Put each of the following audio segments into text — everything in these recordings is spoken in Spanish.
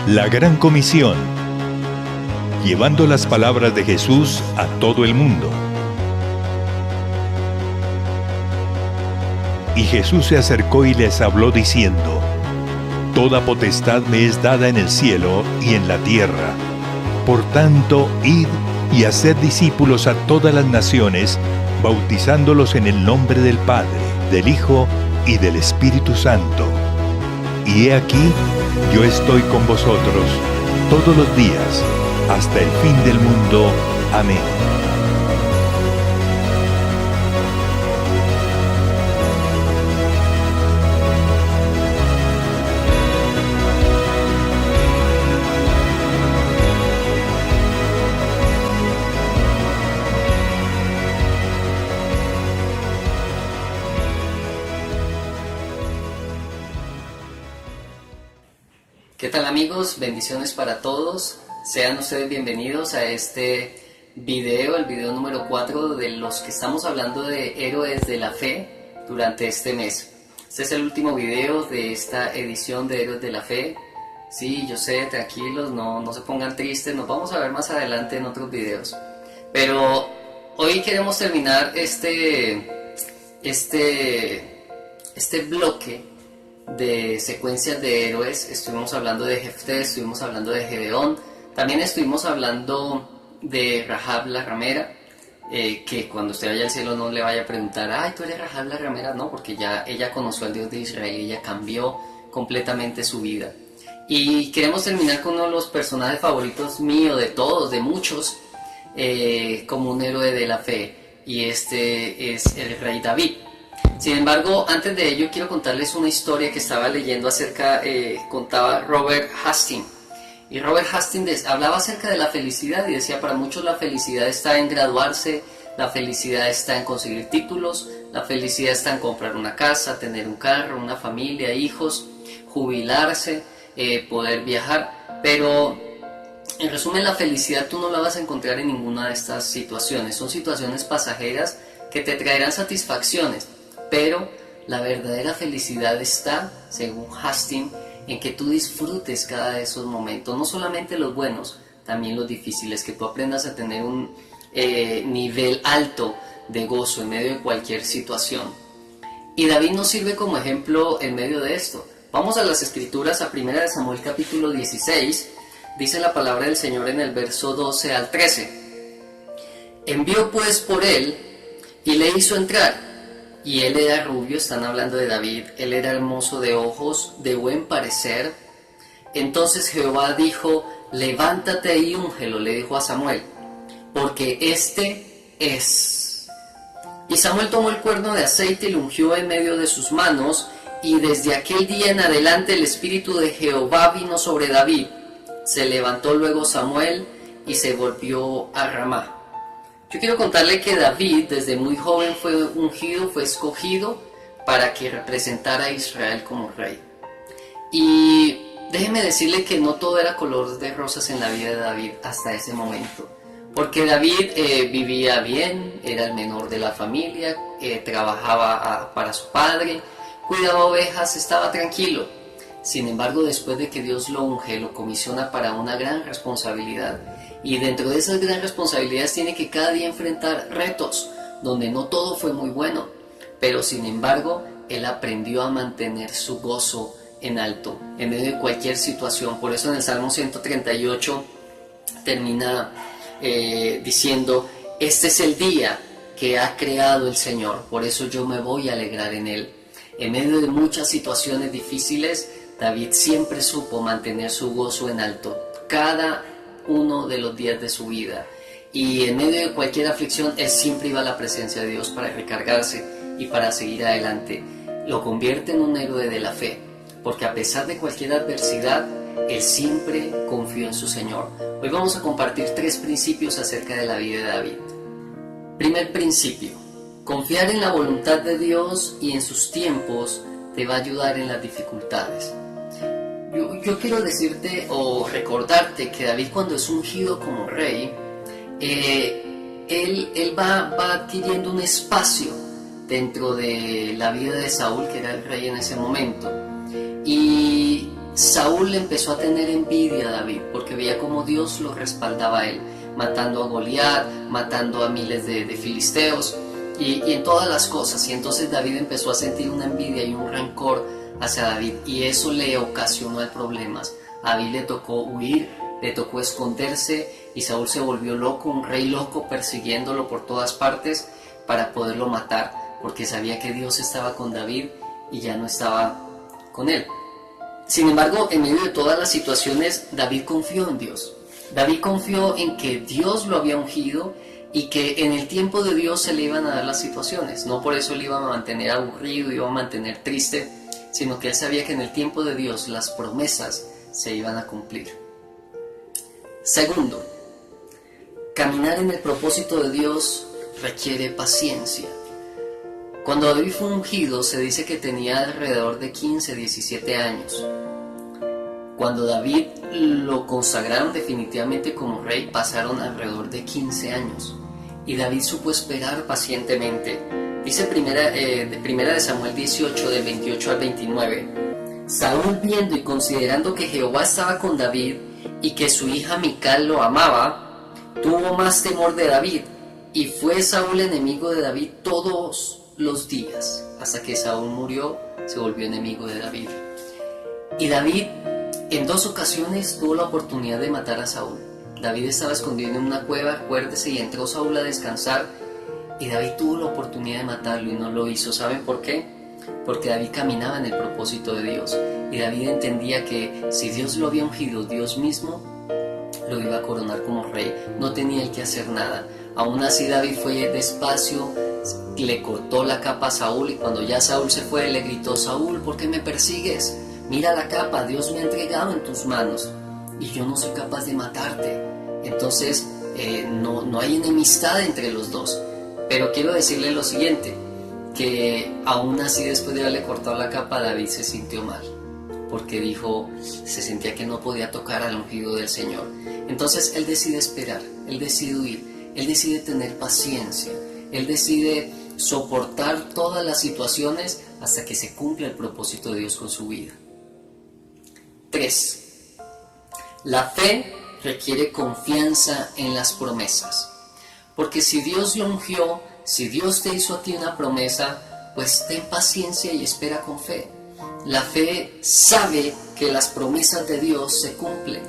La Gran Comisión, llevando las palabras de Jesús a todo el mundo. Y Jesús se acercó y les habló diciendo: Toda potestad me es dada en el cielo y en la tierra. Por tanto, id y haced discípulos a todas las naciones, bautizándolos en el nombre del Padre, del Hijo y del Espíritu Santo. Y he aquí, yo estoy con vosotros todos los días, hasta el fin del mundo. Amén. ¿Qué tal, amigos? Bendiciones para todos. Sean ustedes bienvenidos a este video, el video número 4 de los que estamos hablando de héroes de la fe durante este mes. Este es el último video de esta edición de Héroes de la Fe. Sí, yo sé, tranquilos, no se pongan tristes, nos vamos a ver más adelante en otros videos. Pero hoy queremos terminar este bloque de secuencias de héroes. Estuvimos hablando de Jefté, estuvimos hablando de Gedeón, también estuvimos hablando de Rahab la ramera, que cuando usted vaya al cielo no le vaya a preguntar: ay, tú eres Rahab la ramera, no, porque ya ella conoció al Dios de Israel y ella cambió completamente su vida. Y queremos terminar con uno de los personajes favoritos mío, de todos, de muchos, como un héroe de la fe, y este es el rey David. Sin embargo, antes de ello quiero contarles una historia que estaba leyendo acerca, contaba Robert Hastings. Y Robert Hastings hablaba acerca de la felicidad y decía: para muchos la felicidad está en graduarse, la felicidad está en conseguir títulos, la felicidad está en comprar una casa, tener un carro, una familia, hijos, jubilarse, poder viajar. Pero en resumen, la felicidad tú no la vas a encontrar en ninguna de estas situaciones. Son situaciones pasajeras que te traerán satisfacciones. Pero la verdadera felicidad está, según Hastings, en que tú disfrutes cada de esos momentos, no solamente los buenos, también los difíciles, que tú aprendas a tener un nivel alto de gozo en medio de cualquier situación. Y David nos sirve como ejemplo en medio de esto. Vamos a las Escrituras, a 1 Samuel capítulo 16, dice la palabra del Señor en el verso 12 al 13. Envió pues por él y le hizo entrar. Y él era rubio, están hablando de David, él era hermoso de ojos, de buen parecer. Entonces Jehová dijo: levántate y úngelo, le dijo a Samuel, porque este es. Y Samuel tomó el cuerno de aceite y lo ungió en medio de sus manos, y desde aquel día en adelante el espíritu de Jehová vino sobre David. Se levantó luego Samuel y se volvió a Ramá. Yo quiero contarle que David desde muy joven fue ungido, fue escogido para que representara a Israel como rey. Y déjeme decirle que no todo era color de rosas en la vida de David hasta ese momento. Porque David vivía bien, era el menor de la familia, trabajaba para su padre, cuidaba ovejas, estaba tranquilo. Sin embargo, después de que Dios lo unge, lo comisiona para una gran responsabilidad. Y dentro de esas grandes responsabilidades tiene que cada día enfrentar retos, donde no todo fue muy bueno. Pero sin embargo, él aprendió a mantener su gozo en alto, en medio de cualquier situación. Por eso en el Salmo 138 termina diciendo: este es el día que ha creado el Señor, por eso yo me voy a alegrar en él. En medio de muchas situaciones difíciles, David siempre supo mantener su gozo en alto, cada uno de los días de su vida. Y en medio de cualquier aflicción, él siempre iba a la presencia de Dios para recargarse y para seguir adelante. Lo convierte en un héroe de la fe, porque a pesar de cualquier adversidad, él siempre confió en su Señor. Hoy vamos a compartir 3 principios acerca de la vida de David. Primer principio: confiar en la voluntad de Dios y en sus tiempos te va a ayudar en las dificultades. Yo quiero decirte o recordarte que David, cuando es ungido como rey, él va adquiriendo un espacio dentro de la vida de Saúl, que era el rey en ese momento. Y Saúl empezó a tener envidia a David porque veía cómo Dios lo respaldaba a él, matando a Goliat, matando a miles de filisteos y en todas las cosas. Y entonces David empezó a sentir una envidia y un rencor hacia David, y eso le ocasionó problemas. A David le tocó huir, le tocó esconderse, y Saúl se volvió loco, un rey loco, persiguiéndolo por todas partes para poderlo matar, porque sabía que Dios estaba con David y ya no estaba con él. Sin embargo, en medio de todas las situaciones, David confió en Dios. David confió en que Dios lo había ungido y que en el tiempo de Dios se le iban a dar las situaciones. No por eso le iba a mantener aburrido, iba a mantener triste, sino que él sabía que en el tiempo de Dios las promesas se iban a cumplir. Segundo, caminar en el propósito de Dios requiere paciencia. Cuando David fue ungido, se dice que tenía alrededor de 15, 17 años. Cuando David lo consagraron definitivamente como rey, pasaron alrededor de 15 años. Y David supo esperar pacientemente. Dice primera de Samuel 18, del 28 al 29. Saúl, viendo y considerando que Jehová estaba con David y que su hija Mical lo amaba, tuvo más temor de David, y fue Saúl enemigo de David todos los días, hasta que Saúl murió, se volvió enemigo de David. Y David en 2 ocasiones tuvo la oportunidad de matar a Saúl. David estaba escondido en una cueva, acuérdese, y entró Saúl a descansar, y David tuvo la oportunidad de matarlo y no lo hizo. ¿Saben por qué? Porque David caminaba en el propósito de Dios, y David entendía que si Dios lo había ungido, Dios mismo lo iba a coronar como rey. No tenía él que hacer nada. Aún así David fue despacio, le cortó la capa a Saúl, y cuando ya Saúl se fue, le gritó: Saúl, ¿por qué me persigues? Mira la capa, Dios me ha entregado en tus manos y yo no soy capaz de matarte. Entonces no hay enemistad entre los dos. Pero quiero decirle lo siguiente, que aún así, después de haberle cortado la capa, David se sintió mal, porque se sentía que no podía tocar al ungido del Señor. Entonces él decide esperar, él decide huir, él decide tener paciencia, él decide soportar todas las situaciones hasta que se cumpla el propósito de Dios con su vida. 3. La fe requiere confianza en las promesas. Porque si Dios lo ungió, si Dios te hizo a ti una promesa, pues ten paciencia y espera con fe. La fe sabe que las promesas de Dios se cumplen.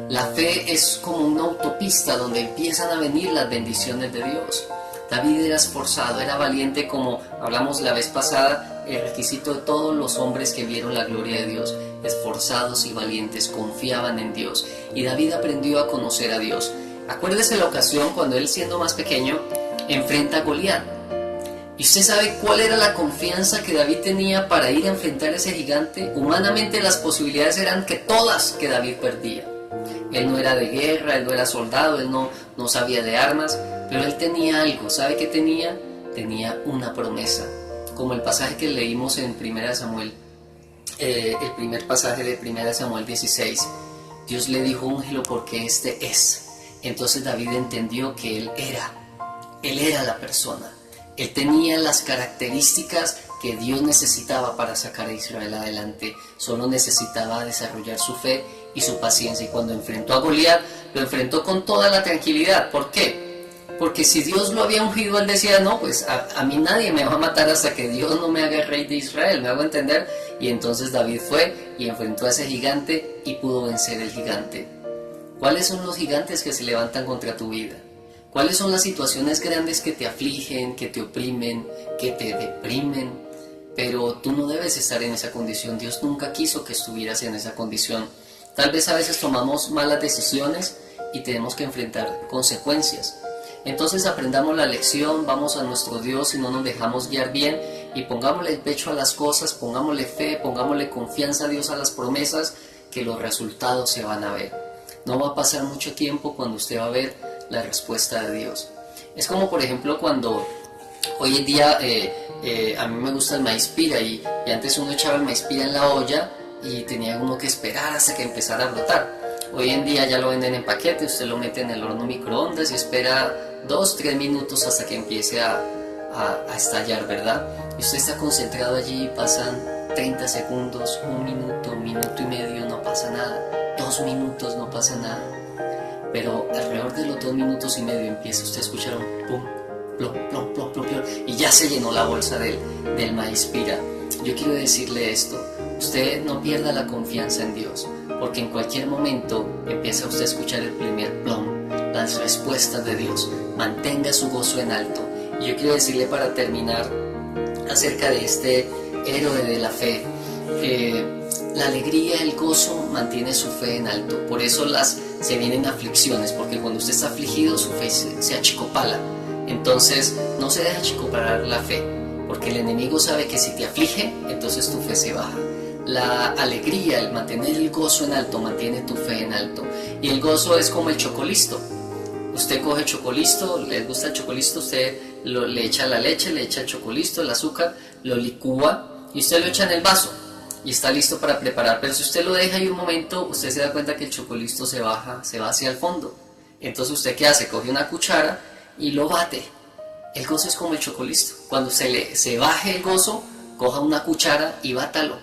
La fe es como una autopista donde empiezan a venir las bendiciones de Dios. David era esforzado, era valiente, como hablamos la vez pasada, el requisito de todos los hombres que vieron la gloria de Dios. Esforzados y valientes, confiaban en Dios. Y David aprendió a conocer a Dios. Acuérdese la ocasión cuando él, siendo más pequeño, enfrenta a Goliat. ¿Y usted sabe cuál era la confianza que David tenía para ir a enfrentar a ese gigante? Humanamente las posibilidades eran que todas que David perdía. Él no era de guerra, él no era soldado, él no sabía de armas, pero él tenía algo. ¿Sabe qué tenía? Tenía una promesa. Como el pasaje que leímos en 1 Samuel, el primer pasaje de 1 Samuel 16. Dios le dijo: úngelo porque este es. Entonces David entendió que él era la persona. Él tenía las características que Dios necesitaba para sacar a Israel adelante. Solo necesitaba desarrollar su fe y su paciencia. Y cuando enfrentó a Goliat, lo enfrentó con toda la tranquilidad. ¿Por qué? Porque si Dios lo había ungido, él decía: no, pues a mí nadie me va a matar hasta que Dios no me haga rey de Israel. ¿Me hago entender? Y entonces David fue y enfrentó a ese gigante y pudo vencer el gigante. ¿Cuáles son los gigantes que se levantan contra tu vida? ¿Cuáles son las situaciones grandes que te afligen, que te oprimen, que te deprimen? Pero tú no debes estar en esa condición. Dios nunca quiso que estuvieras en esa condición. Tal vez a veces tomamos malas decisiones y tenemos que enfrentar consecuencias. Entonces aprendamos la lección, vamos a nuestro Dios y no nos dejamos guiar bien, y pongámosle el pecho a las cosas, pongámosle fe, pongámosle confianza a Dios, a las promesas, que los resultados se van a ver. No va a pasar mucho tiempo cuando usted va a ver la respuesta de Dios. Es como, por ejemplo, cuando hoy en día a mí me gusta el maíz pira, y antes uno echaba el maíz pira en la olla y tenía uno que esperar hasta que empezara a brotar. Hoy en día ya lo venden en paquete, usted lo mete en el horno microondas y espera 2-3 minutos hasta que empiece a estallar, ¿verdad? Y usted está concentrado allí, pasan 30 segundos, 1 minuto, 1 minuto y medio, no pasa nada. 2 minutos, no pasa nada. Pero alrededor de los 2 minutos y medio empieza usted a escuchar un pum, plop, plop, plop, plop, plop, y ya se llenó la bolsa del maíz pira. Yo quiero decirle esto: usted no pierda la confianza en Dios, porque en cualquier momento empieza usted a escuchar el primer plom, las respuestas de Dios. Mantenga su gozo en alto. Y yo quiero decirle, para terminar, acerca de este héroe de la fe, la alegría, el gozo mantiene su fe en alto. Por eso se vienen aflicciones, porque cuando usted está afligido, su fe se achicopala. Entonces no se deja achicopalar la fe, porque el enemigo sabe que si te aflige, entonces tu fe se baja. La alegría, el mantener el gozo en alto, mantiene tu fe en alto. Y el gozo es como el chocolisto. Usted coge chocolisto, le gusta el chocolisto, usted le echa la leche, le echa el chocolisto, el azúcar, lo licúa y usted lo echa en el vaso y está listo para preparar. Pero si usted lo deja ahí un momento, usted se da cuenta que el chocolisto se va hacia el fondo. Entonces usted, ¿qué hace? Coge una cuchara y lo bate. El gozo es como el chocolisto. Cuando se baje el gozo, coja una cuchara y bátalo,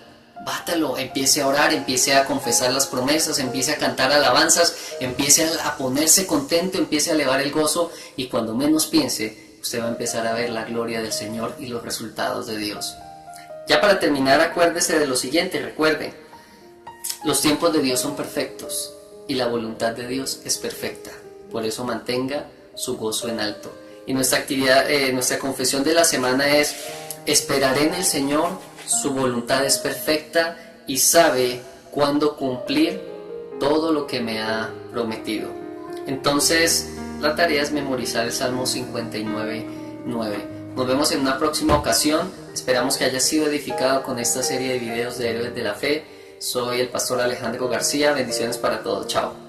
empiece a orar, empiece a confesar las promesas, empiece a cantar alabanzas, empiece a ponerse contento, empiece a elevar el gozo, y cuando menos piense, usted va a empezar a ver la gloria del Señor y los resultados de Dios. Ya para terminar, acuérdese de lo siguiente, recuerde, los tiempos de Dios son perfectos y la voluntad de Dios es perfecta. Por eso mantenga su gozo en alto. Y nuestra actividad, nuestra confesión de la semana es: esperaré en el Señor, su voluntad es perfecta y sabe cuándo cumplir todo lo que me ha prometido. Entonces, la tarea es memorizar el Salmo 59:9. Nos vemos en una próxima ocasión. Esperamos que haya sido edificado con esta serie de videos de Héroes de la Fe. Soy el pastor Alejandro García. Bendiciones para todos. Chao.